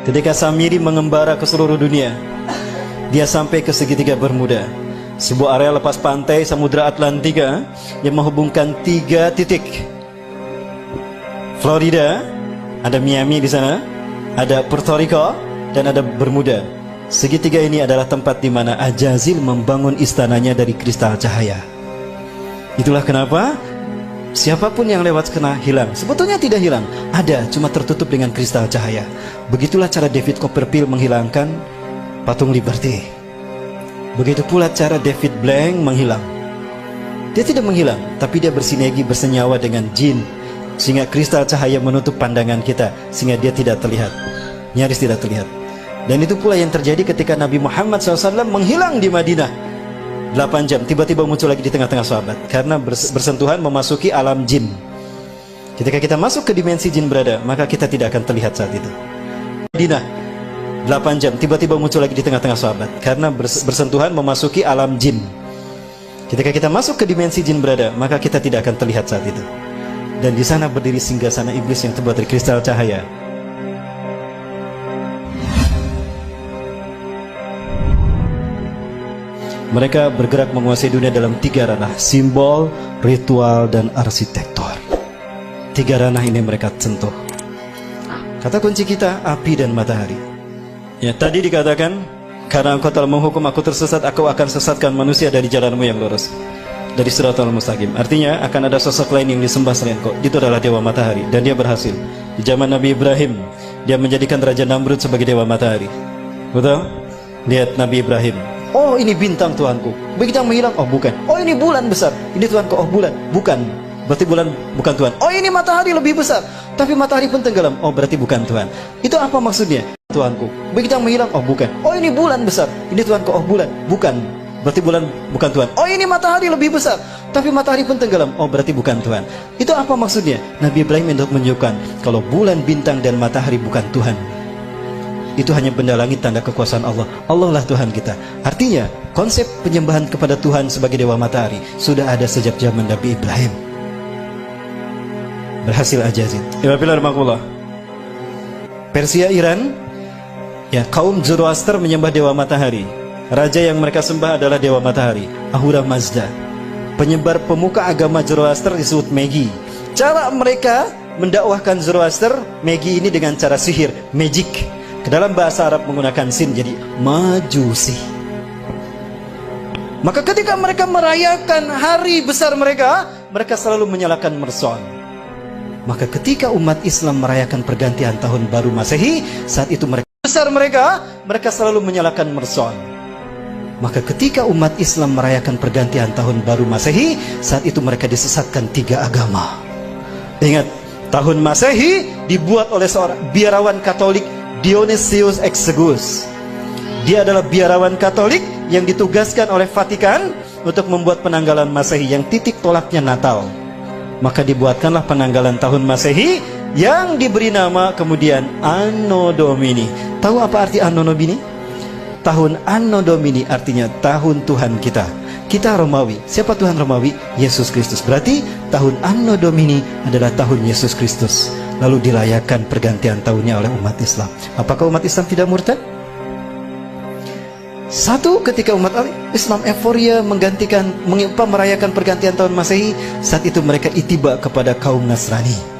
Ketika Samiri mengembara ke seluruh dunia, dia sampai ke segitiga Bermuda, sebuah area lepas pantai Samudra Atlantika yang menghubungkan 3 titik. Florida, ada Miami di sana, ada Puerto Rico, dan ada Bermuda. Segitiga ini adalah tempat di mana Ajazil membangun istananya dari kristal cahaya. Itulah kenapa siapapun yang lewat kena hilang. Sebetulnya tidak hilang, ada, cuma tertutup dengan kristal cahaya. Begitulah cara David Copperfield menghilangkan patung Liberty. Begitu pula cara David Blank menghilang. Dia tidak menghilang, tapi dia bersinergi, bersenyawa dengan jin, sehingga kristal cahaya menutup pandangan kita, sehingga dia tidak terlihat, nyaris tidak terlihat. Dan itu pula yang terjadi ketika Nabi Muhammad SAW menghilang di Madinah 8 jam, tiba-tiba muncul lagi di tengah-tengah sahabat, karena bersentuhan memasuki alam jin. Ketika kita masuk ke dimensi jin berada, maka kita tidak akan terlihat saat itu. Madinah 8 jam, tiba-tiba muncul lagi di tengah-tengah sahabat, karena bersentuhan memasuki alam jin. Ketika kita masuk ke dimensi jin berada, maka kita tidak akan terlihat saat itu. Dan di sana berdiri singgasana iblis yang terbuat dari kristal cahaya. Mereka bergerak menguasai dunia dalam 3 ranah: simbol, ritual, dan arsitektur. 3 ranah ini mereka sentuh. Kata kunci kita, api dan matahari. Ya, tadi dikatakan, karena engkau telah menghukum aku tersesat, aku akan sesatkan manusia dari jalanmu yang lurus, dari Shiratal Mustaqim. Artinya akan ada sosok lain yang disembah selain kau. Itu adalah dewa matahari, dan dia berhasil. Di zaman Nabi Ibrahim, dia menjadikan Raja Namrud sebagai dewa matahari. Betul? Lihat Nabi Ibrahim. Oh, ini bintang Tuhanku. Begitu menghilang, oh bukan. Oh, ini bulan besar. Ini Tuhanku, oh bulan, bukan. Berarti bulan bukan Tuhan. Oh, ini matahari lebih besar, tapi matahari pun tenggelam. Oh, berarti bukan Tuhan. Itu apa maksudnya? Tuhanku. Begitu menghilang, oh bukan. Oh, ini bulan besar. Ini Tuhanku, oh bulan, bukan. Berarti bulan bukan Tuhan. Oh, ini matahari lebih besar, tapi matahari pun tenggelam. Oh, berarti bukan Tuhan. Itu apa maksudnya? Nabi Ibrahim untuk menunjukkan kalau bulan, bintang, dan matahari bukan Tuhan. Itu hanya benda langit, tanda kekuasaan Allah. Allah lah Tuhan kita. Artinya, konsep penyembahan kepada Tuhan sebagai dewa matahari sudah ada sejak zaman Nabi Ibrahim. Berhasil Ajazil. Persia, Iran, ya, kaum Zoroaster menyembah dewa matahari. Raja yang mereka sembah adalah dewa matahari, Ahura Mazda. Penyebar pemuka agama Zoroaster disebut Magi. Cara mereka mendakwahkan Zoroaster, Magi ini dengan cara sihir, magic. Dalam bahasa Arab menggunakan sin, jadi majusi. Maka ketika mereka merayakan hari besar mereka, mereka selalu menyalakan mercon. Maka ketika umat Islam merayakan pergantian tahun baru Masehi, saat itu mereka mereka selalu menyalakan mercon. Maka ketika umat Islam merayakan pergantian tahun baru Masehi, saat itu mereka disesatkan 3 agama. Ingat, tahun Masehi dibuat oleh seorang biarawan Katolik, Dionysius Exiguus. Dia adalah biarawan Katolik yang ditugaskan oleh Vatikan untuk membuat penanggalan Masehi yang titik tolaknya Natal. Maka dibuatkanlah penanggalan tahun Masehi yang diberi nama kemudian Anno Domini. Tahu apa arti Anno Domini? Tahun Anno Domini artinya tahun Tuhan kita. Kita Romawi. Siapa Tuhan Romawi? Yesus Kristus. Berarti tahun Anno Domini adalah tahun Yesus Kristus. Lalu dirayakan pergantian tahunnya oleh umat Islam. Apakah umat Islam tidak murtad? Satu, ketika umat Islam euforia merayakan pergantian tahun Masehi, saat itu mereka itiba kepada kaum Nasrani.